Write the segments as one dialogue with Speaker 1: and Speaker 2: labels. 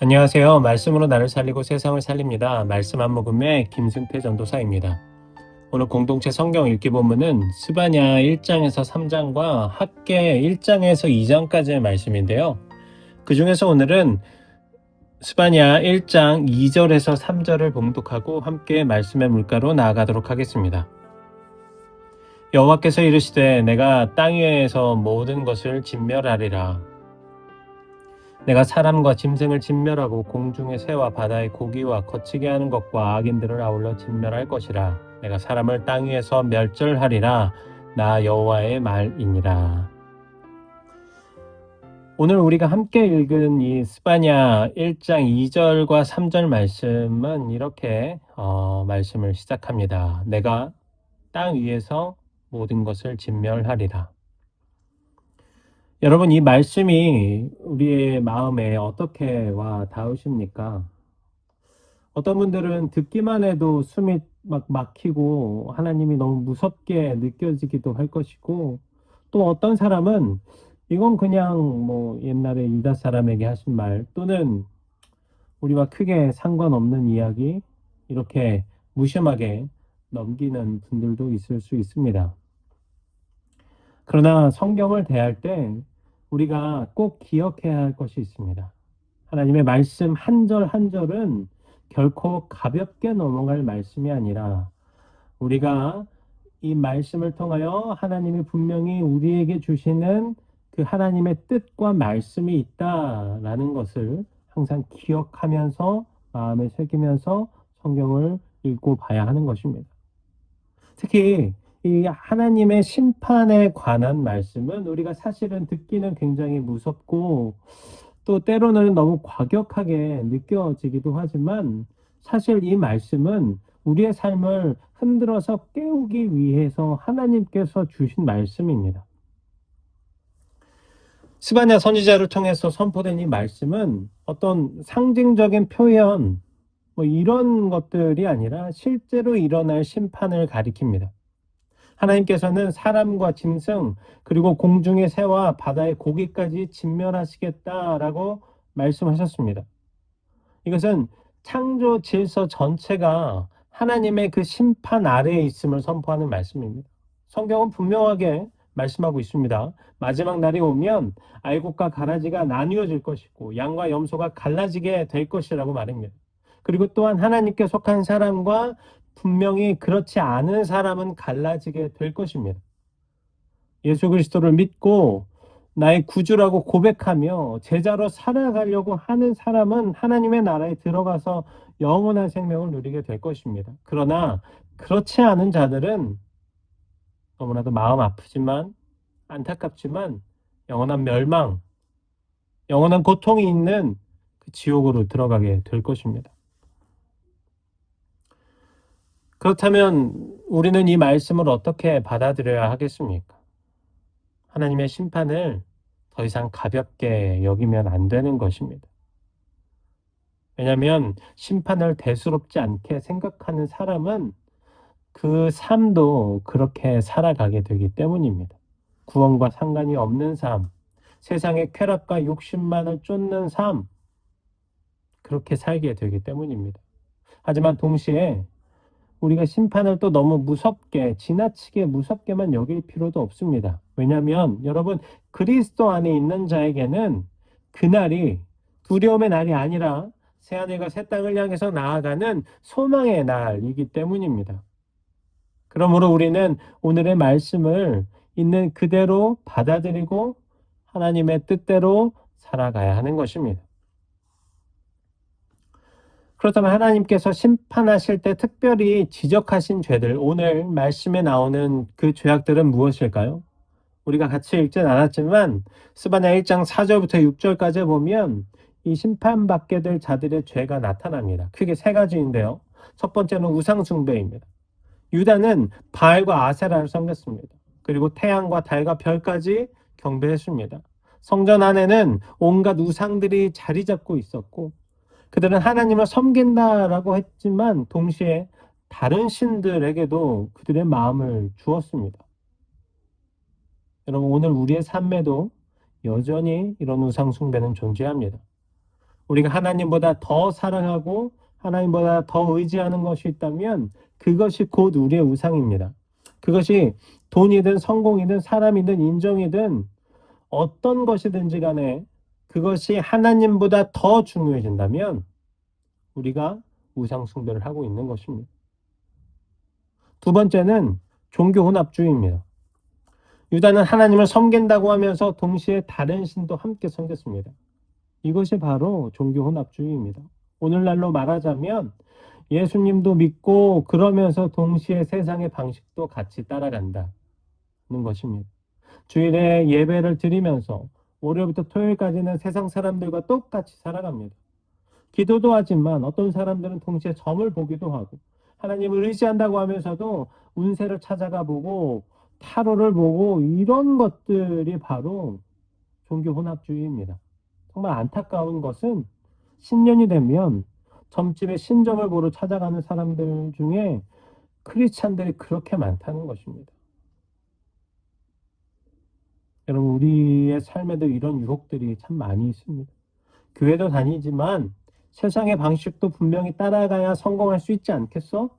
Speaker 1: 안녕하세요. 말씀으로 나를 살리고 세상을 살립니다. 말씀 한 모금의 김승태 전도사입니다. 오늘 공동체 성경 읽기 본문은 스바냐 1장에서 3장과 학개 1장에서 2장까지의 말씀인데요. 그 중에서 오늘은 스바냐 1장 2절에서 3절을 봉독하고 함께 말씀의 물가로 나아가도록 하겠습니다. 여호와께서 이르시되 내가 땅 위에서 모든 것을 진멸하리라. 내가 사람과 짐승을 진멸하고 공중의 새와 바다의 고기와 거치게 하는 것과 악인들을 아울러 진멸할 것이라. 내가 사람을 땅 위에서 멸절하리라. 나 여호와의 말이니라. 오늘 우리가 함께 읽은 이 스바냐 1장 2절과 3절 말씀은 이렇게 말씀을 시작합니다. 내가 땅 위에서 모든 것을 진멸하리라. 여러분, 이 말씀이 우리의 마음에 어떻게 와 닿으십니까? 어떤 분들은 듣기만 해도 숨이 막 막히고 하나님이 너무 무섭게 느껴지기도 할 것이고, 또 어떤 사람은 이건 그냥 뭐 옛날에 유다 사람에게 하신 말 또는 우리와 크게 상관없는 이야기, 이렇게 무심하게 넘기는 분들도 있을 수 있습니다. 그러나 성경을 대할 때 우리가 꼭 기억해야 할 것이 있습니다. 하나님의 말씀 한 절 한 절은 결코 가볍게 넘어갈 말씀이 아니라 우리가 이 말씀을 통하여 하나님이 분명히 우리에게 주시는 그 하나님의 뜻과 말씀이 있다라는 것을 항상 기억하면서 마음에 새기면서 성경을 읽고 봐야 하는 것입니다. 특히 이 하나님의 심판에 관한 말씀은 우리가 사실은 듣기는 굉장히 무섭고 또 때로는 너무 과격하게 느껴지기도 하지만 사실 이 말씀은 우리의 삶을 흔들어서 깨우기 위해서 하나님께서 주신 말씀입니다. 스바냐 선지자를 통해서 선포된 이 말씀은 어떤 상징적인 표현, 뭐 이런 것들이 아니라 실제로 일어날 심판을 가리킵니다. 하나님께서는 사람과 짐승 그리고 공중의 새와 바다의 고기까지 진멸하시겠다라고 말씀하셨습니다. 이것은 창조 질서 전체가 하나님의 그 심판 아래에 있음을 선포하는 말씀입니다. 성경은 분명하게 말씀하고 있습니다. 마지막 날이 오면 알곡과 가라지가 나뉘어질 것이고 양과 염소가 갈라지게 될 것이라고 말합니다. 그리고 또한 하나님께 속한 사람과 분명히 그렇지 않은 사람은 갈라지게 될 것입니다. 예수 그리스도를 믿고 나의 구주라고 고백하며 제자로 살아가려고 하는 사람은 하나님의 나라에 들어가서 영원한 생명을 누리게 될 것입니다. 그러나 그렇지 않은 자들은 너무나도 마음 아프지만 안타깝지만 영원한 멸망, 영원한 고통이 있는 그 지옥으로 들어가게 될 것입니다. 그렇다면 우리는 이 말씀을 어떻게 받아들여야 하겠습니까? 하나님의 심판을 더 이상 가볍게 여기면 안 되는 것입니다. 왜냐하면 심판을 대수롭지 않게 생각하는 사람은 그 삶도 그렇게 살아가게 되기 때문입니다. 구원과 상관이 없는 삶, 세상의 쾌락과 욕심만을 쫓는 삶, 그렇게 살게 되기 때문입니다. 하지만 동시에 우리가 심판을 또 너무 무섭게, 지나치게 무섭게만 여길 필요도 없습니다. 왜냐하면 여러분, 그리스도 안에 있는 자에게는 그날이 두려움의 날이 아니라 새하늘과 새 땅을 향해서 나아가는 소망의 날이기 때문입니다. 그러므로 우리는 오늘의 말씀을 있는 그대로 받아들이고 하나님의 뜻대로 살아가야 하는 것입니다. 그렇다면 하나님께서 심판하실 때 특별히 지적하신 죄들, 오늘 말씀에 나오는 그 죄악들은 무엇일까요? 우리가 같이 읽진 않았지만 스바냐 1장 4절부터 6절까지 보면 이 심판받게 될 자들의 죄가 나타납니다. 크게 세 가지인데요. 첫 번째는 우상 숭배입니다. 유다는 바알과 아세라를 섬겼습니다. 그리고 태양과 달과 별까지 경배했습니다. 성전 안에는 온갖 우상들이 자리 잡고 있었고 그들은 하나님을 섬긴다라고 했지만 동시에 다른 신들에게도 그들의 마음을 주었습니다. 여러분, 오늘 우리의 삶에도 여전히 이런 우상 숭배는 존재합니다. 우리가 하나님보다 더 사랑하고 하나님보다 더 의지하는 것이 있다면 그것이 곧 우리의 우상입니다. 그것이 돈이든 성공이든 사람이든 인정이든 어떤 것이든지 간에 그것이 하나님보다 더 중요해진다면 우리가 우상 숭배를 하고 있는 것입니다. 두 번째는 종교 혼합주의입니다. 유다는 하나님을 섬긴다고 하면서 동시에 다른 신도 함께 섬겼습니다. 이것이 바로 종교 혼합주의입니다. 오늘날로 말하자면 예수님도 믿고 그러면서 동시에 세상의 방식도 같이 따라간다는 것입니다. 주일에 예배를 드리면서 월요일부터 토요일까지는 세상 사람들과 똑같이 살아갑니다. 기도도 하지만 어떤 사람들은 동시에 점을 보기도 하고 하나님을 의지한다고 하면서도 운세를 찾아가 보고 타로를 보고 이런 것들이 바로 종교 혼합주의입니다. 정말 안타까운 것은 신년이 되면 점집에 신점을 보러 찾아가는 사람들 중에 크리스찬들이 그렇게 많다는 것입니다. 여러분, 우리의 삶에도 이런 유혹들이 참 많이 있습니다. 교회도 다니지만 세상의 방식도 분명히 따라가야 성공할 수 있지 않겠어?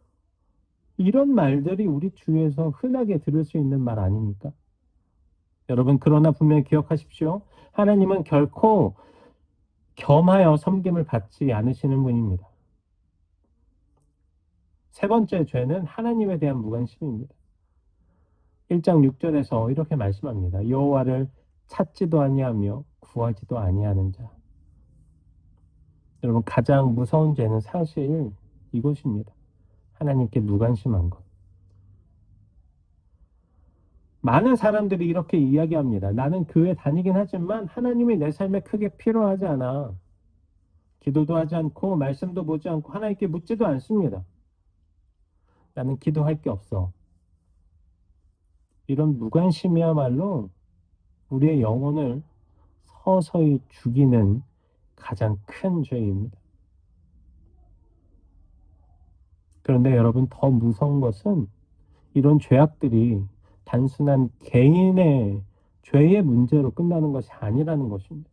Speaker 1: 이런 말들이 우리 주위에서 흔하게 들을 수 있는 말 아닙니까? 여러분, 그러나 분명히 기억하십시오. 하나님은 결코 겸하여 섬김을 받지 않으시는 분입니다. 세 번째 죄는 하나님에 대한 무관심입니다. 1장 6절에서 이렇게 말씀합니다. 여호와를 찾지도 아니하며 구하지도 아니하는 자. 여러분, 가장 무서운 죄는 사실 이것입니다. 하나님께 무관심한 것. 많은 사람들이 이렇게 이야기합니다. 나는 교회 다니긴 하지만 하나님이 내 삶에 크게 필요하지 않아. 기도도 하지 않고 말씀도 보지 않고 하나님께 묻지도 않습니다. 나는 기도할 게 없어. 이런 무관심이야말로 우리의 영혼을 서서히 죽이는 가장 큰 죄입니다. 그런데 여러분, 더 무서운 것은 이런 죄악들이 단순한 개인의 죄의 문제로 끝나는 것이 아니라는 것입니다.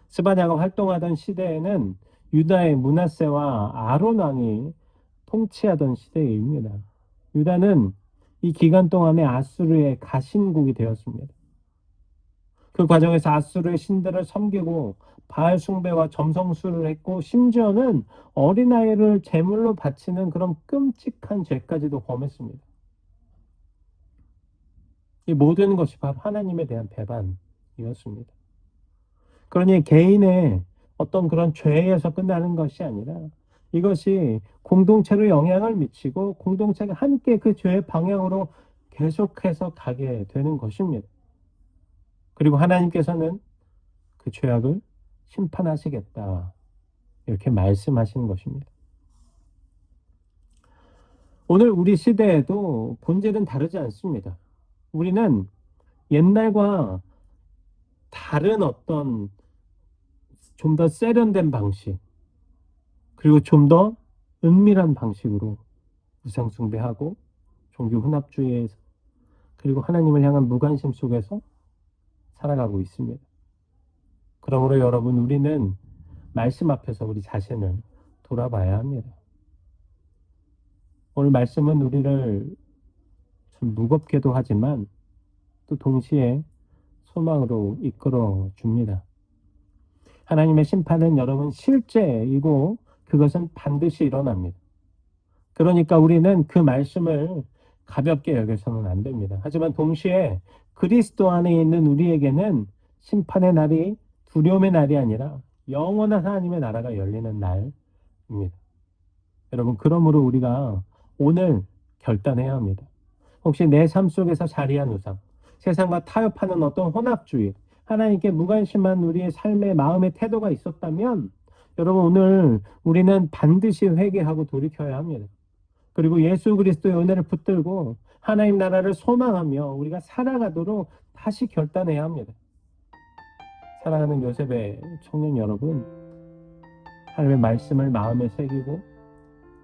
Speaker 1: 스바냐가 활동하던 시대에는 유다의 므낫세와 아론 왕이 통치하던 시대입니다. 유다는 이 기간 동안에 아수르의 가신국이 되었습니다. 그 과정에서 아수르의 신들을 섬기고 바알 숭배와 점성술을 했고 심지어는 어린아이를 제물로 바치는 그런 끔찍한 죄까지도 범했습니다. 이 모든 것이 바로 하나님에 대한 배반이었습니다. 그러니 개인의 어떤 그런 죄에서 끝나는 것이 아니라 이것이 공동체로 영향을 미치고 공동체가 함께 그 죄의 방향으로 계속해서 가게 되는 것입니다. 그리고 하나님께서는 그 죄악을 심판하시겠다 이렇게 말씀하시는 것입니다. 오늘 우리 시대에도 본질은 다르지 않습니다. 우리는 옛날과 다른 어떤 좀 더 세련된 방식 그리고 좀 더 은밀한 방식으로 우상 숭배하고 종교 혼합주의에서 그리고 하나님을 향한 무관심 속에서 살아가고 있습니다. 그러므로 여러분, 우리는 말씀 앞에서 우리 자신을 돌아봐야 합니다. 오늘 말씀은 우리를 좀 무겁게도 하지만 또 동시에 소망으로 이끌어 줍니다. 하나님의 심판은 여러분 실제이고 그것은 반드시 일어납니다. 그러니까 우리는 그 말씀을 가볍게 여겨서는 안 됩니다. 하지만 동시에 그리스도 안에 있는 우리에게는 심판의 날이 두려움의 날이 아니라 영원한 하나님의 나라가 열리는 날입니다. 여러분, 그러므로 우리가 오늘 결단해야 합니다. 혹시 내 삶 속에서 자리한 우상, 세상과 타협하는 어떤 혼합주의, 하나님께 무관심한 우리의 삶의 마음의 태도가 있었다면 여러분, 오늘 우리는 반드시 회개하고 돌이켜야 합니다. 그리고 예수 그리스도의 은혜를 붙들고 하나님 나라를 소망하며 우리가 살아가도록 다시 결단해야 합니다. 사랑하는 요셉의 청년 여러분, 하나님의 말씀을 마음에 새기고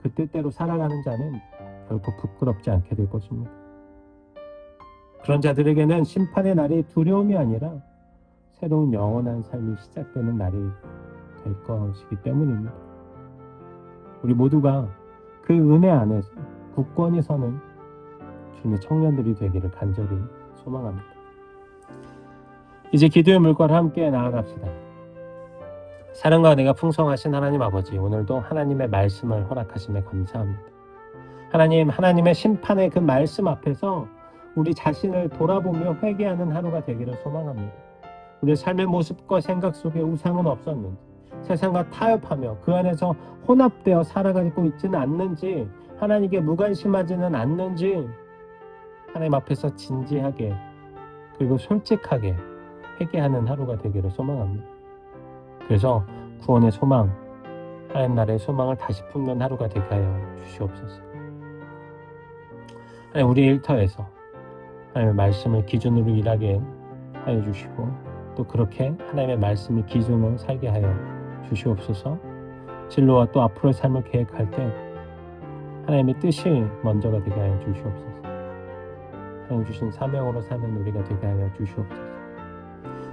Speaker 1: 그 뜻대로 살아가는 자는 결코 부끄럽지 않게 될 것입니다. 그런 자들에게는 심판의 날이 두려움이 아니라 새로운 영원한 삶이 시작되는 날이 될 것이기 때문입니다. 우리 모두가 그 은혜 안에서 굳건히 서는 주님의 청년들이 되기를 간절히 소망합니다. 이제 기도의 물과를 함께 나아갑시다. 사랑과 은혜가 풍성하신 하나님 아버지, 오늘도 하나님의 말씀을 허락하심에 감사합니다. 하나님, 하나님의 심판의 그 말씀 앞에서 우리 자신을 돌아보며 회개하는 하루가 되기를 소망합니다. 우리의 삶의 모습과 생각 속에 우상은 없었는지, 세상과 타협하며 그 안에서 혼합되어 살아가고 있지는 않는지, 하나님께 무관심하지는 않는지 하나님 앞에서 진지하게 그리고 솔직하게 회개하는 하루가 되기를 소망합니다. 그래서 구원의 소망, 하나님 나라의 소망을 다시 품는 하루가 되게 하여 주시옵소서. 하나님, 우리 일터에서 하나님의 말씀을 기준으로 일하게 하여 주시고, 또 그렇게 하나님의 말씀이 기준으로 살게 하여 주시옵소서. 진로와 또 앞으로의 삶을 계획할 때 하나님의 뜻이 먼저가 되게 하여 주시옵소서. 하나님 주신 사명으로 사는 우리가 되게 하여 주시옵소서.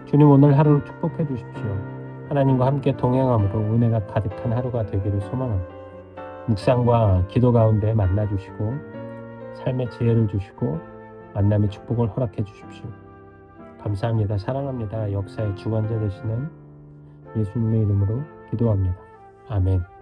Speaker 1: 주님, 오늘 하루를 축복해 주십시오. 하나님과 함께 동행함으로 은혜가 가득한 하루가 되기를 소망합니다. 묵상과 기도 가운데 만나 주시고 삶의 지혜를 주시고 만남의 축복을 허락해 주십시오. 감사합니다. 사랑합니다. 역사의 주관자 되시는 예수님의 이름으로 기도합니다. 아멘.